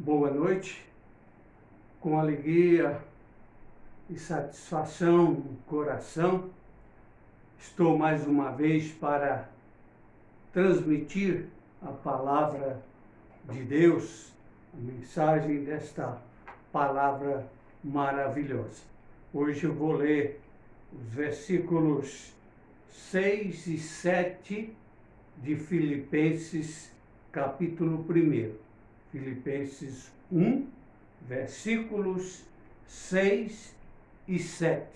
Boa noite, com alegria e satisfação no coração, estou mais uma vez para transmitir a palavra de Deus, a mensagem desta palavra maravilhosa. Hoje eu vou ler os versículos 6 e 7 de Filipenses, capítulo 1. Filipenses 1, versículos 6 e 7.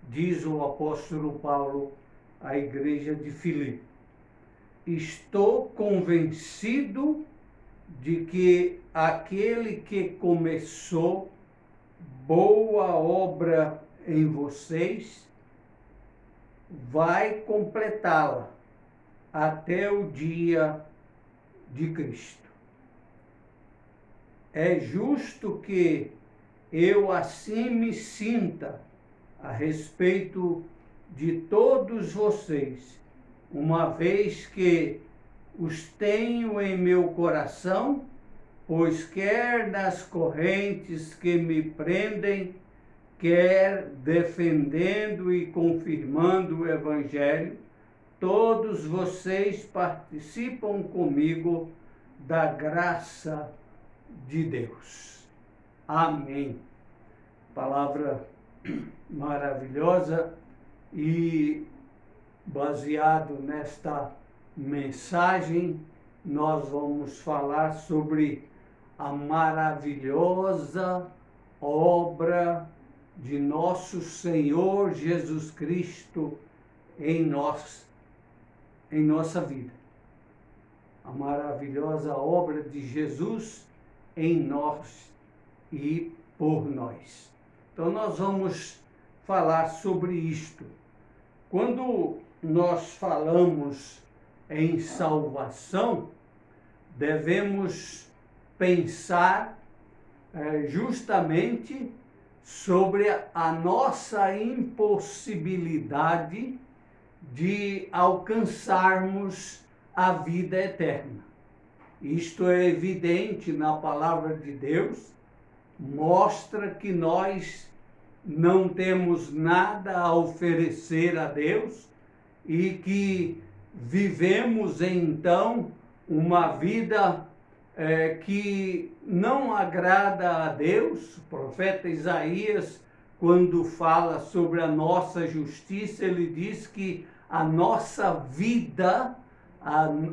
Diz o apóstolo Paulo à igreja de Filipe: estou convencido de que aquele que começou boa obra em vocês vai completá-la até o dia de Cristo. É justo que eu assim me sinta a respeito de todos vocês, uma vez que os tenho em meu coração, pois quer nas correntes que me prendem, quer defendendo e confirmando o Evangelho, todos vocês participam comigo da graça de Deus. Amém. Palavra maravilhosa, e baseado nesta mensagem, nós vamos falar sobre a maravilhosa obra de nosso Senhor Jesus Cristo em nossa vida. A maravilhosa obra de Jesus em nós e por nós. Então nós vamos falar sobre isto. Quando nós falamos em salvação, devemos pensar justamente sobre a nossa impossibilidade de alcançarmos a vida eterna. Isto é evidente na palavra de Deus, mostra que nós não temos nada a oferecer a Deus e que vivemos então uma vida que não agrada a Deus. O profeta Isaías, quando fala sobre a nossa justiça, ele diz que a nossa vida,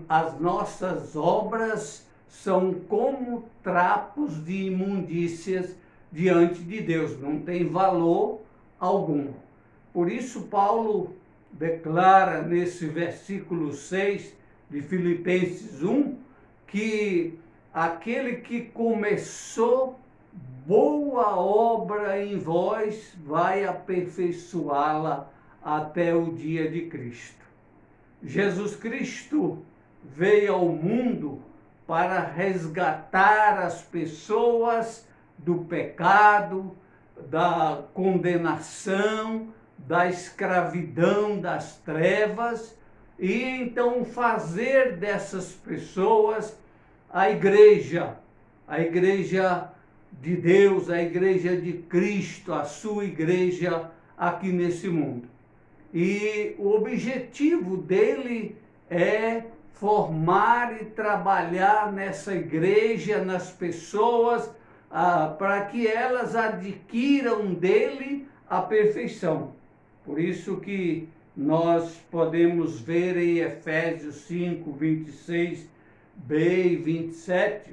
as nossas obras são como trapos de imundícias diante de Deus, não tem valor algum. Por isso Paulo declara nesse versículo 6 de Filipenses 1, que aquele que começou boa obra em vós vai aperfeiçoá-la até o dia de Cristo. Jesus Cristo veio ao mundo para resgatar as pessoas do pecado, da condenação, da escravidão, das trevas, e então fazer dessas pessoas a igreja de Deus, a igreja de Cristo, a sua igreja aqui nesse mundo. E o objetivo dele é formar e trabalhar nessa igreja, nas pessoas, para que elas adquiram dele a perfeição. Por isso que nós podemos ver em Efésios 5, 26b e 27,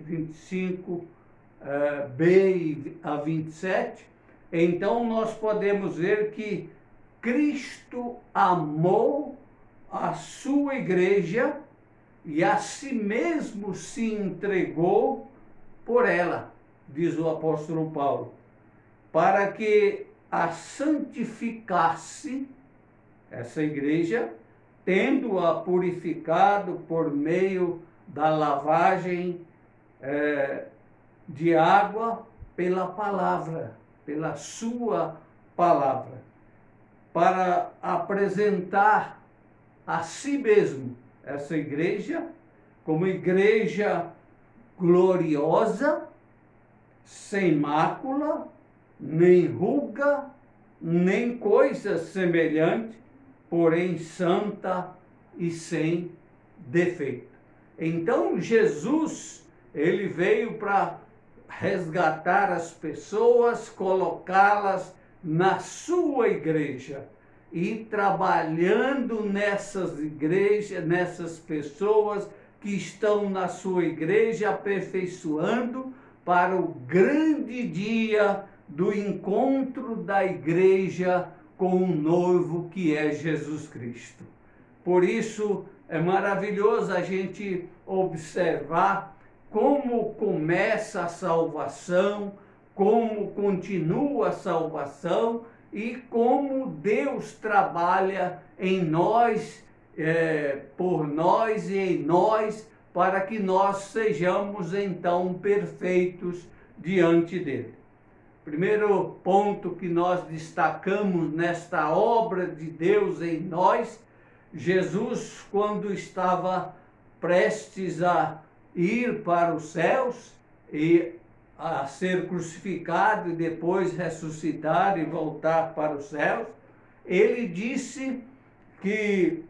25b a 27, então nós podemos ver que Cristo amou a sua igreja e a si mesmo se entregou por ela, diz o apóstolo Paulo, para que a santificasse, essa igreja, tendo-a purificado por meio da lavagem de água pela palavra, pela sua palavra, para apresentar a si mesmo essa igreja como igreja gloriosa, sem mácula, nem ruga, nem coisa semelhante, porém santa e sem defeito. Então Jesus, ele veio para resgatar as pessoas, colocá-las na sua igreja e trabalhando nessas igrejas, nessas pessoas que estão na sua igreja, aperfeiçoando para o grande dia do encontro da igreja com o noivo que é Jesus Cristo. Por isso é maravilhoso a gente observar como começa a salvação, como continua a salvação e como Deus trabalha em nós, por nós e em nós, para que nós sejamos então perfeitos diante dele. Primeiro ponto que nós destacamos nesta obra de Deus em nós, Jesus, quando estava prestes a ir para os céus e a ser crucificado e depois ressuscitar e voltar para os céus, ele disse que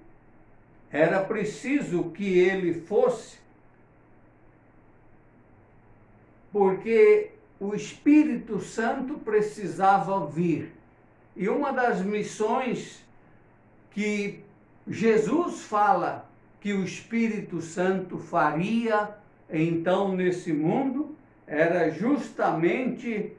era preciso que ele fosse, porque o Espírito Santo precisava vir. E uma das missões que Jesus fala que o Espírito Santo faria então nesse mundo era justamente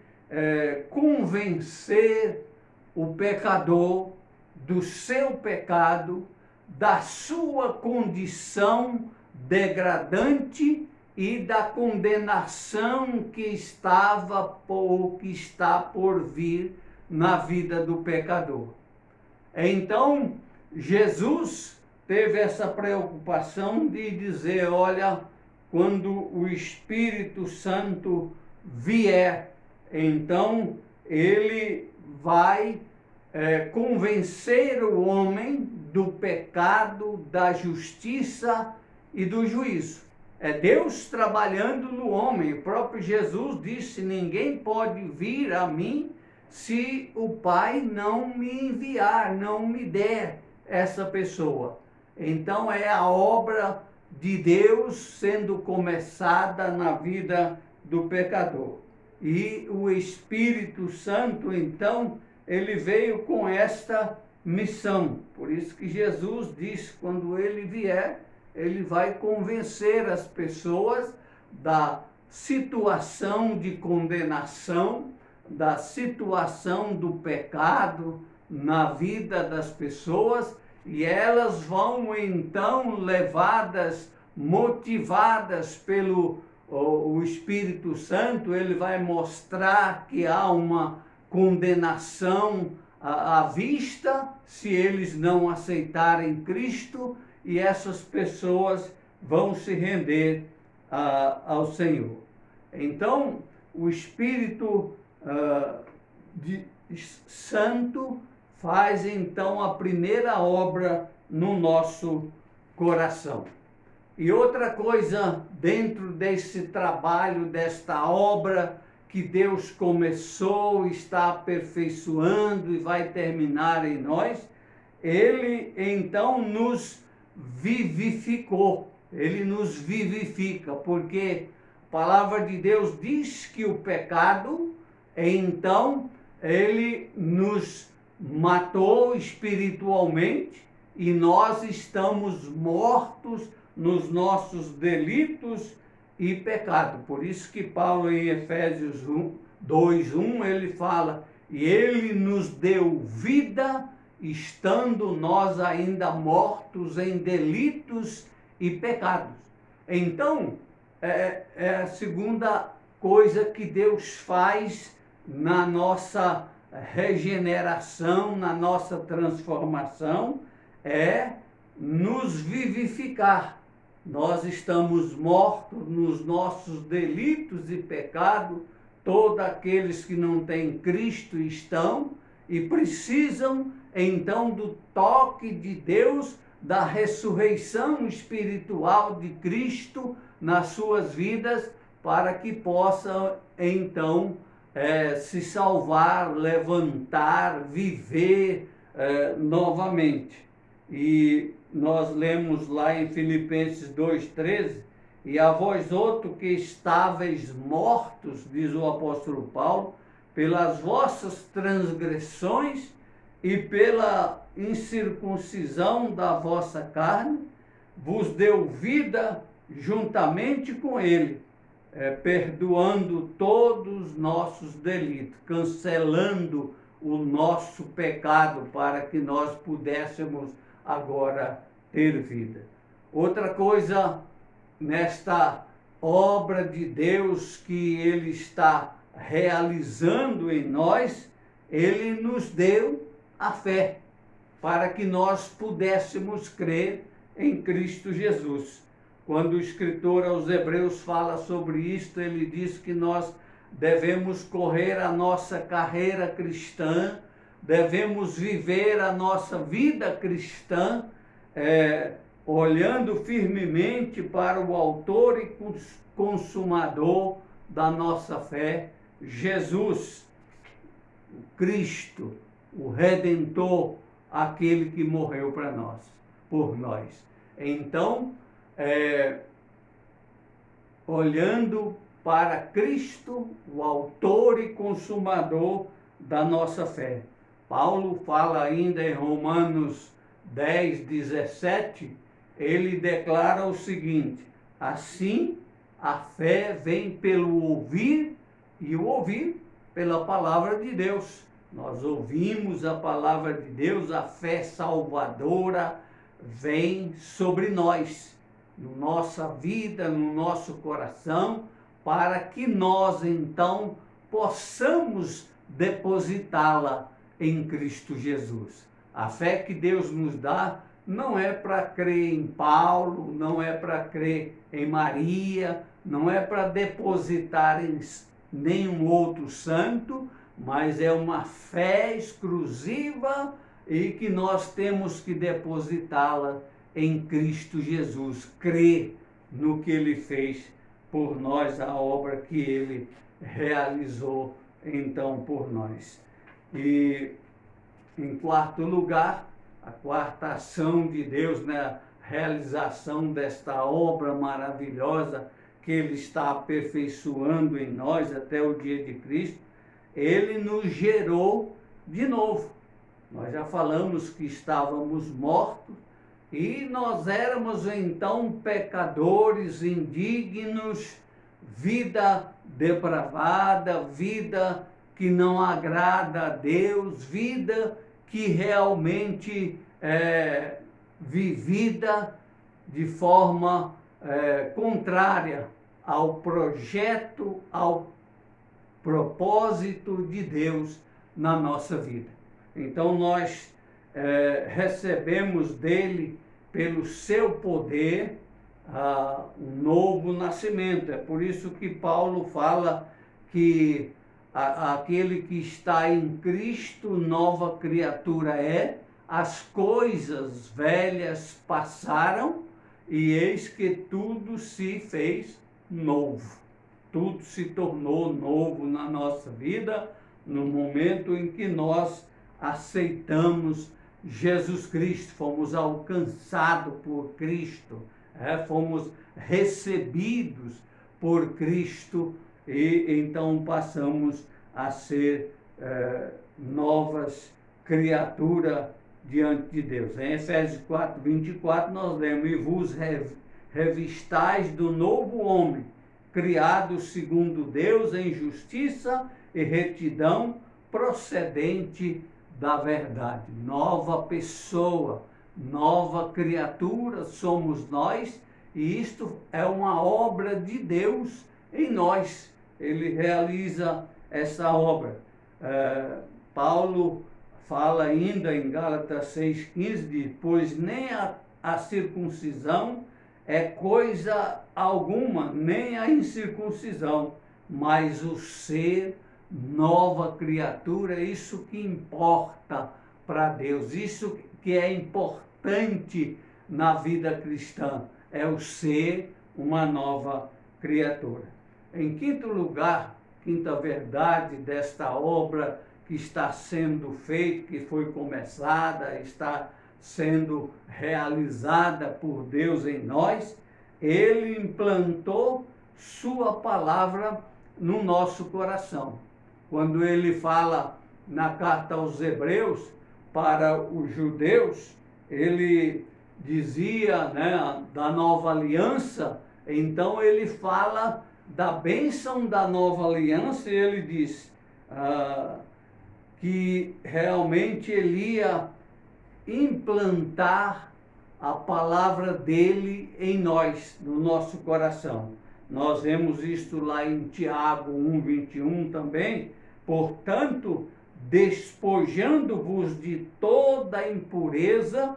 convencer o pecador do seu pecado, da sua condição degradante e da condenação que estava ou que está por vir na vida do pecador. Então, Jesus teve essa preocupação de dizer, olha, quando o Espírito Santo vier, então ele vai convencer o homem do pecado, da justiça e do juízo. É Deus trabalhando no homem. O próprio Jesus disse, ninguém pode vir a mim se o Pai não me enviar, não me der essa pessoa. Então é a obra de Deus sendo começada na vida do pecador. E o Espírito Santo, então, ele veio com esta missão. Por isso que Jesus disse, quando ele vier, ele vai convencer as pessoas da situação de condenação, da situação do pecado na vida das pessoas, e elas vão então levadas, motivadas pelo o Espírito Santo, ele vai mostrar que há uma condenação à vista se eles não aceitarem Cristo, e essas pessoas vão se render ao Senhor. Então, o Espírito Santo faz então a primeira obra no nosso coração. E outra coisa dentro desse trabalho, desta obra que Deus começou, está aperfeiçoando e vai terminar em nós, ele então nos vivificou, ele nos vivifica, porque a palavra de Deus diz que o pecado, então, ele nos matou espiritualmente e nós estamos mortos nos nossos delitos e pecado. Por isso que Paulo em Efésios 2:1 ele fala, e ele nos deu vida estando nós ainda mortos em delitos e pecados. Então, é a segunda coisa que Deus faz na nossa regeneração, na nossa transformação, é nos vivificar. Nós estamos mortos nos nossos delitos e pecados, todos aqueles que não têm Cristo estão e precisam então do toque de Deus, da ressurreição espiritual de Cristo nas suas vidas, para que possa então se salvar, levantar, viver novamente. E nós lemos lá em Filipenses 2,13, e a vós outros que estáveis mortos, diz o apóstolo Paulo, pelas vossas transgressões e pela incircuncisão da vossa carne, vos deu vida juntamente com ele, perdoando todos os nossos delitos, cancelando o nosso pecado para que nós pudéssemos agora ter vida. Outra coisa, nesta obra de Deus que Ele está realizando em nós, Ele nos deu a fé, para que nós pudéssemos crer em Cristo Jesus. Quando o escritor aos Hebreus fala sobre isto, ele diz que nós devemos correr a nossa carreira cristã, devemos viver a nossa vida cristã, olhando firmemente para o autor e consumador da nossa fé, Jesus, o Cristo, o Redentor, aquele que morreu para nós, por nós. Então, olhando para Cristo, o autor e consumador da nossa fé. Paulo fala ainda em Romanos 10:17, ele declara o seguinte: assim a fé vem pelo ouvir, e o ouvir pela palavra de Deus. Nós ouvimos a palavra de Deus, a fé salvadora vem sobre nós, na nossa vida, no nosso coração, para que nós então possamos depositá-la em Cristo Jesus. A fé que Deus nos dá não é para crer em Paulo, não é para crer em Maria, não é para depositar em nenhum outro santo, mas é uma fé exclusiva e que nós temos que depositá-la em Cristo Jesus, crer no que Ele fez por nós, a obra que Ele realizou então por nós. E em quarto lugar, a quarta ação de Deus na realização desta obra maravilhosa que Ele está aperfeiçoando em nós até o dia de Cristo, Ele nos gerou de novo. Nós já falamos que estávamos mortos e nós éramos então pecadores, indignos, vida depravada, vida que não agrada a Deus, vida que realmente é vivida de forma contrária ao projeto, ao propósito de Deus na nossa vida. Então nós recebemos dele, pelo seu poder, um novo nascimento. É por isso que Paulo fala que aquele que está em Cristo, nova criatura é, as coisas velhas passaram e eis que tudo se fez novo. Tudo se tornou novo na nossa vida no momento em que nós aceitamos Jesus Cristo, fomos alcançados por Cristo, fomos recebidos por Cristo e então passamos a ser novas criaturas diante de Deus. Em Efésios 4:24 nós lemos: e vos revistais do novo homem, criado segundo Deus em justiça e retidão, procedente da verdade. Nova pessoa, nova criatura somos nós, e isto é uma obra de Deus em nós. Ele realiza essa obra. Paulo fala ainda em Gálatas 6,15, pois nem a circuncisão é coisa alguma, nem a incircuncisão, mas o ser nova criatura, isso que importa para Deus, isso que é importante na vida cristã, é o ser uma nova criatura. Em quinto lugar, quinta verdade desta obra que está sendo feita, que foi começada, está sendo realizada por Deus em nós, ele implantou sua palavra no nosso coração. Quando ele fala na carta aos Hebreus para os judeus, ele dizia, né, da nova aliança, então ele fala da bênção da nova aliança e ele diz que realmente ele ia implantar a palavra dele em nós, no nosso coração. Nós vemos isto lá em Tiago 1:21 também. Portanto, despojando-vos de toda impureza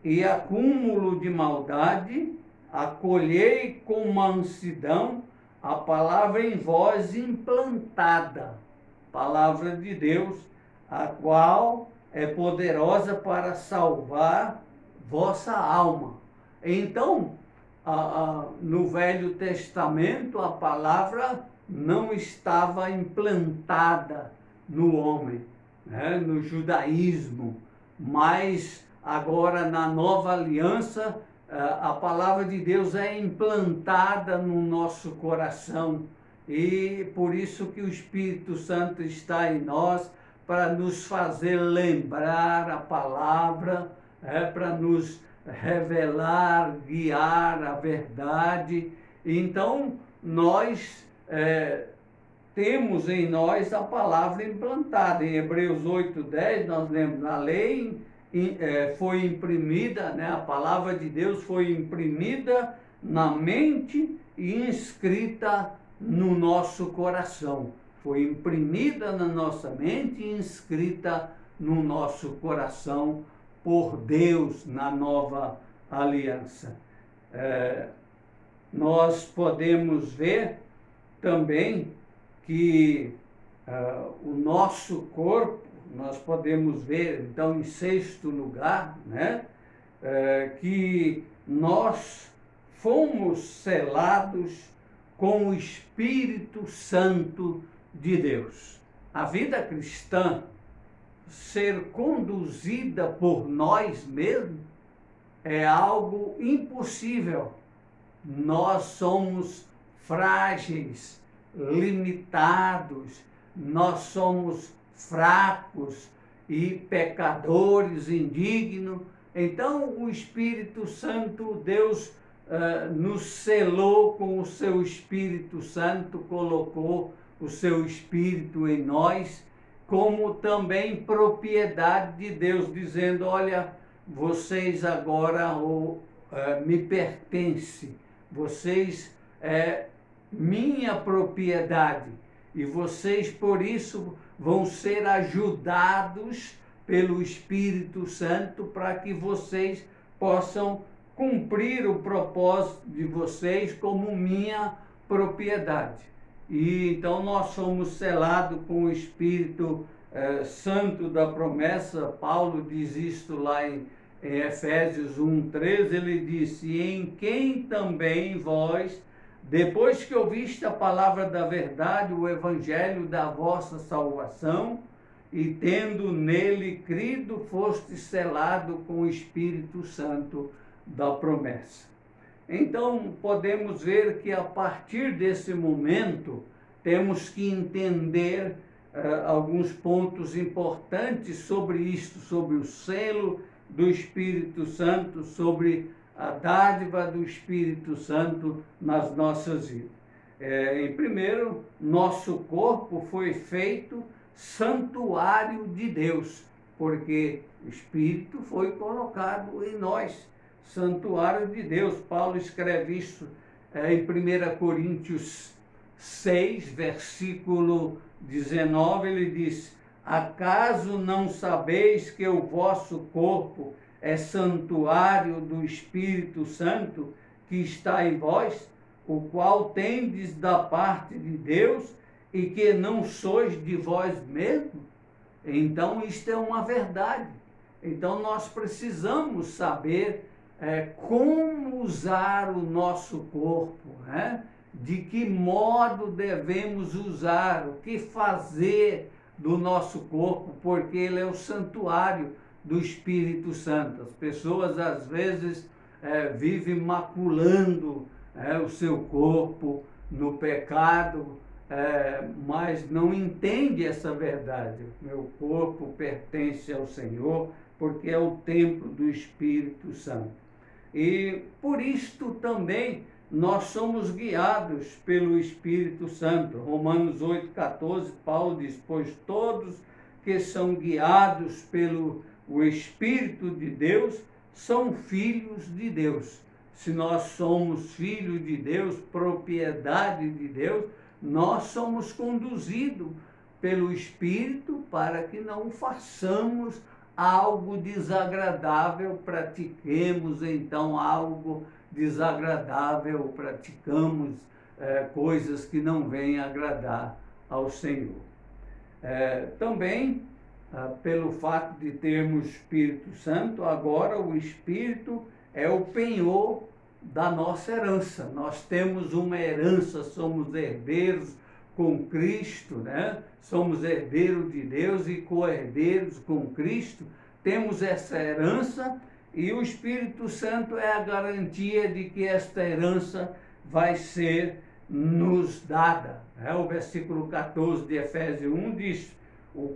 e acúmulo de maldade, acolhei com mansidão a palavra em vós implantada, palavra de Deus, a qual é poderosa para salvar vossa alma. Então, no Velho Testamento, a palavra não estava implantada no homem, né, no judaísmo, mas agora na nova aliança, a palavra de Deus é implantada no nosso coração e por isso que o Espírito Santo está em nós para nos fazer lembrar a palavra, para nos revelar, guiar a verdade. Então, nós temos em nós a palavra implantada. Em Hebreus 8:10, nós lemos, a lei foi imprimida, né, a palavra de Deus foi imprimida na mente e inscrita no nosso coração. Foi imprimida na nossa mente e inscrita no nosso coração por Deus na nova aliança. Nós podemos ver também que o nosso corpo, nós podemos ver, então, em sexto lugar, né, que nós fomos selados com o Espírito Santo de Deus. A vida cristã, ser conduzida por nós mesmos, é algo impossível. Nós somos frágeis, limitados, nós somos fracos e pecadores, indignos. Então, o Espírito Santo, Deus nos selou com o seu Espírito Santo, colocou o seu Espírito em nós, como também propriedade de Deus, dizendo, olha, vocês agora me pertencem, vocês minha propriedade, e vocês por isso vão ser ajudados pelo Espírito Santo para que vocês possam cumprir o propósito de vocês como minha propriedade. E então nós somos selados com o Espírito Santo da promessa. Paulo diz isto lá em Efésios 1:13, ele disse, em quem também vós, depois que ouviste a palavra da verdade, o evangelho da vossa salvação, e tendo nele crido, foste selado com o Espírito Santo da promessa. Então, podemos ver que a partir desse momento, temos que entender alguns pontos importantes sobre isto, sobre o selo do Espírito Santo, sobre a dádiva do Espírito Santo nas nossas vidas. Em primeiro, nosso corpo foi feito santuário de Deus, porque o Espírito foi colocado em nós, santuário de Deus. Paulo escreve isso em 1 Coríntios 6, versículo 19, ele diz, acaso não sabeis que o vosso corpo é santuário do Espírito Santo que está em vós, o qual tendes da parte de Deus e que não sois de vós mesmos? Então, isto é uma verdade. Então, nós precisamos saber como usar o nosso corpo, né? de que modo devemos usar, o que fazer do nosso corpo, porque ele é o santuário do Espírito Santo. As pessoas, às vezes, vivem maculando o seu corpo no pecado, mas não entende essa verdade. Meu corpo pertence ao Senhor, porque é o templo do Espírito Santo. E por isto também nós somos guiados pelo Espírito Santo. Romanos 8,14, Paulo diz: pois todos que são guiados pelo o Espírito de Deus são filhos de Deus. Se nós somos filhos de Deus, propriedade de Deus, nós somos conduzidos pelo Espírito para que não façamos algo desagradável, pratiquemos então algo desagradável, praticamos coisas que não vêm agradar ao Senhor. Também, pelo fato de termos Espírito Santo, agora o Espírito é o penhor da nossa herança. Nós temos uma herança, somos herdeiros com Cristo, né? Somos herdeiros de Deus e co-herdeiros com Cristo. Temos essa herança e o Espírito Santo é a garantia de que esta herança vai ser nos dada. O versículo 14 de Efésios 1 diz: o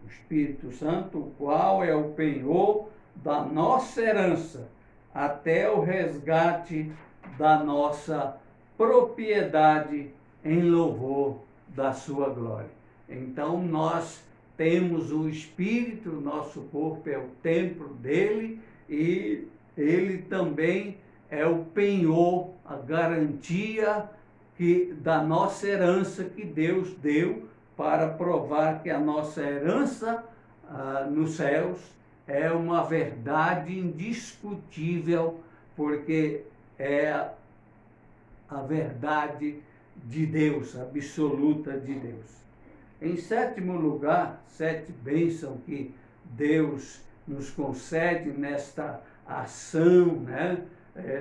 Espírito Santo, o qual é o penhor da nossa herança, até o resgate da nossa propriedade em louvor da sua glória. Então nós temos o Espírito, nosso corpo é o templo dele e ele também é o penhor, a garantia da nossa herança que Deus deu para provar que a nossa herança nos céus é uma verdade indiscutível, porque é a verdade de Deus, absoluta de Deus. Em sétimo lugar, 7 bênçãos que Deus nos concede nesta ação, né,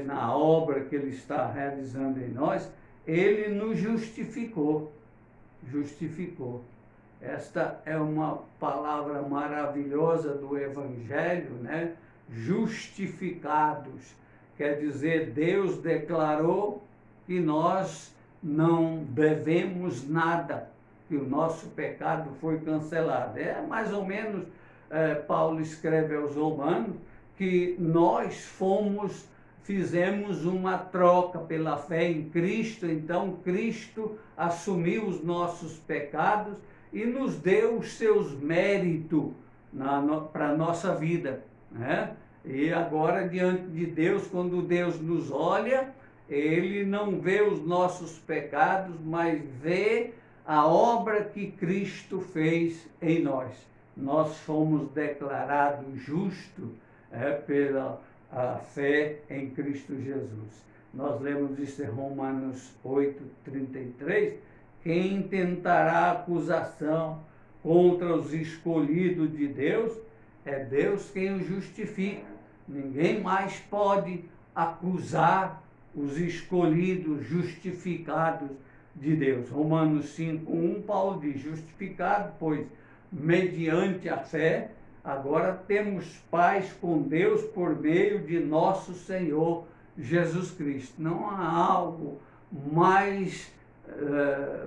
na obra que Ele está realizando em nós, Ele nos justificou. Justificou. Esta é uma palavra maravilhosa do Evangelho, né? Justificados. Quer dizer, Deus declarou que nós não devemos nada, que o nosso pecado foi cancelado. É mais ou menos, Paulo escreve aos Romanos, que nós fizemos uma troca pela fé em Cristo, então Cristo assumiu os nossos pecados e nos deu os seus méritos para a nossa vida, né? E agora, diante de Deus, quando Deus nos olha, Ele não vê os nossos pecados, mas vê a obra que Cristo fez em nós. Nós fomos declarados justos pela fé em Cristo Jesus. Nós lemos isso em Romanos 8:33. Quem tentará acusação contra os escolhidos de Deus, é Deus quem os justifica. Ninguém mais pode acusar os escolhidos, justificados de Deus. Romanos 5:1, Paulo diz: justificado, pois, mediante a fé, agora temos paz com Deus por meio de nosso Senhor Jesus Cristo. Não há algo mais,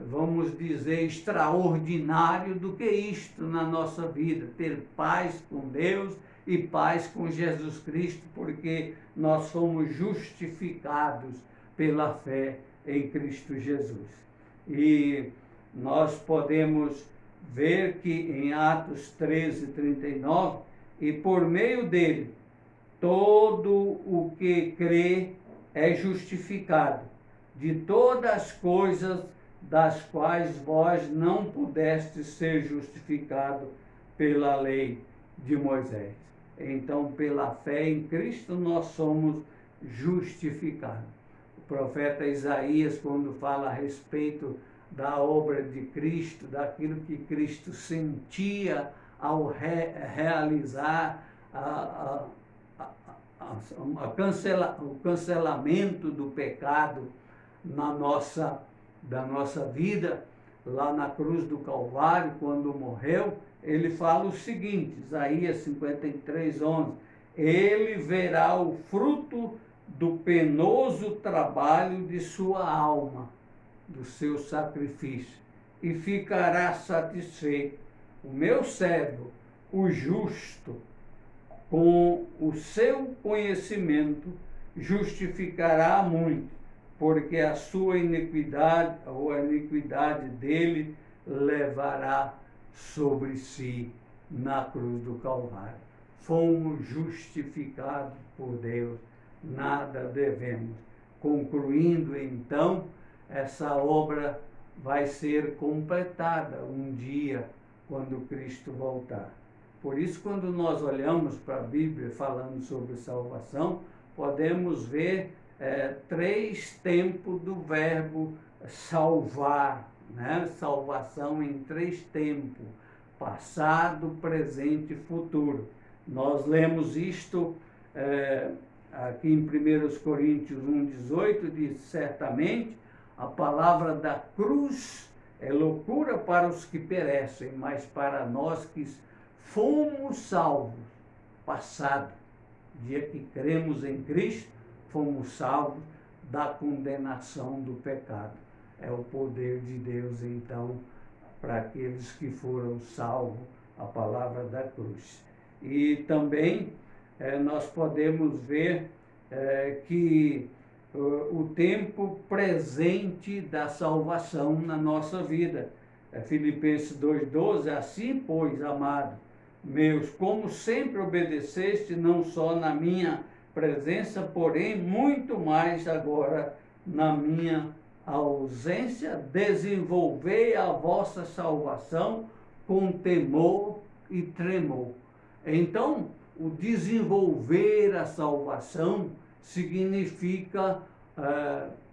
vamos dizer, extraordinário do que isto na nossa vida, ter paz com Deus e paz com Jesus Cristo, porque nós somos justificados pela fé em Cristo Jesus. E nós podemos ver que em Atos 13:39, e por meio dele, todo o que crê é justificado, de todas as coisas das quais vós não pudestes ser justificado pela lei de Moisés. Então, pela fé em Cristo, nós somos justificados. O profeta Isaías, quando fala a respeito da obra de Cristo, daquilo que Cristo sentia ao realizar o cancelamento do pecado da nossa vida, lá na cruz do Calvário, quando morreu, ele fala o seguinte, Isaías 53:11, ele verá o fruto do penoso trabalho de sua alma, do seu sacrifício, e ficará satisfeito. O meu servo, o justo, com o seu conhecimento, justificará muito, porque a sua iniquidade, ou a iniquidade dele, levará sobre si na cruz do Calvário. Fomos justificados por Deus, nada devemos. Concluindo então, essa obra vai ser completada um dia, quando Cristo voltar. Por isso, quando nós olhamos para a Bíblia falando sobre salvação, podemos ver 3 tempos do verbo salvar, né? Salvação em 3 tempos, passado, presente e futuro. Nós lemos isto aqui em 1 Coríntios 1,18, diz, certamente a palavra da cruz é loucura para os que perecem, mas para nós que fomos salvos, passado, dia que cremos em Cristo, fomos salvos da condenação do pecado. É o poder de Deus, então, para aqueles que foram salvos, a palavra da cruz. E também nós podemos ver que o tempo presente da salvação na nossa vida. Filipenses 2,12, assim, pois, amado meus, como sempre obedeceste, não só na minha presença, porém, muito mais agora na minha ausência, desenvolvei a vossa salvação com temor e tremor. Então, o desenvolver a salvação significa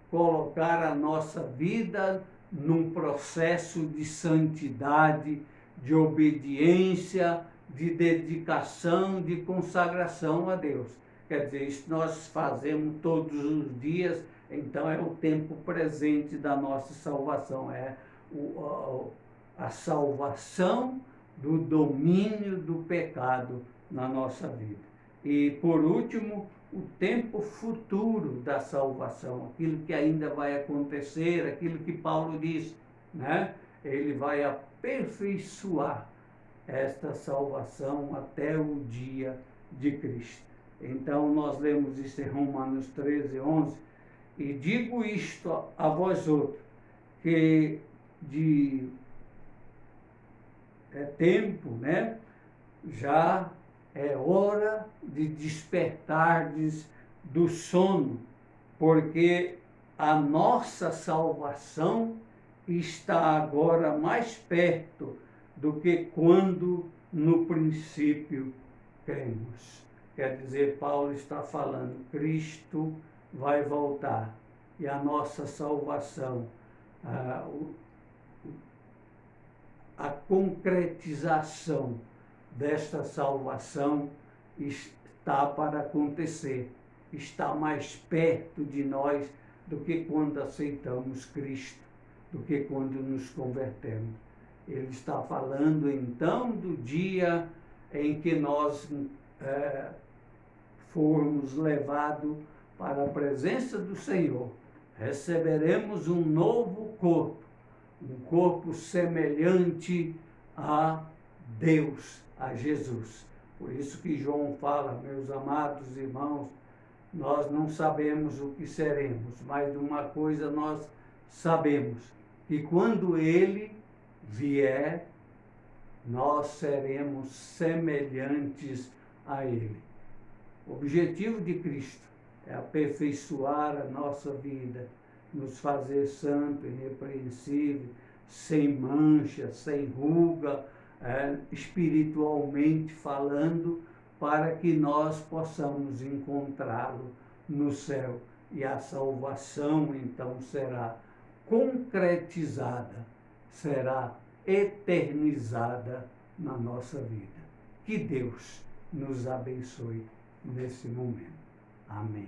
colocar a nossa vida num processo de santidade, de obediência, de dedicação, de consagração a Deus. Quer dizer, isso nós fazemos todos os dias, então é o tempo presente da nossa salvação, a salvação do domínio do pecado na nossa vida. E, por último, o tempo futuro da salvação, aquilo que ainda vai acontecer, aquilo que Paulo diz, né? Ele vai aperfeiçoar esta salvação até o dia de Cristo. Então, nós lemos isso em Romanos 13:11, e digo isto a vós outros, que é tempo, né? Já é hora de despertardes do sono, porque a nossa salvação está agora mais perto do que quando no princípio cremos. Quer dizer, Paulo está falando, Cristo vai voltar e a nossa salvação, a concretização desta salvação está para acontecer, está mais perto de nós do que quando aceitamos Cristo, do que quando nos convertemos. Ele está falando então do dia em que nós formos levados para a presença do Senhor. Receberemos um novo corpo, um corpo semelhante a Deus, a Jesus. Por isso que João fala, meus amados irmãos, nós não sabemos o que seremos, mas de uma coisa nós sabemos, que quando Ele vier, nós seremos semelhantes a Ele. O objetivo de Cristo é aperfeiçoar a nossa vida, nos fazer santo, irrepreensível, sem mancha, sem ruga, espiritualmente falando, para que nós possamos encontrá-lo no céu. E a salvação, então, será concretizada, será eternizada na nossa vida. Que Deus nos abençoe nesse momento. Amém.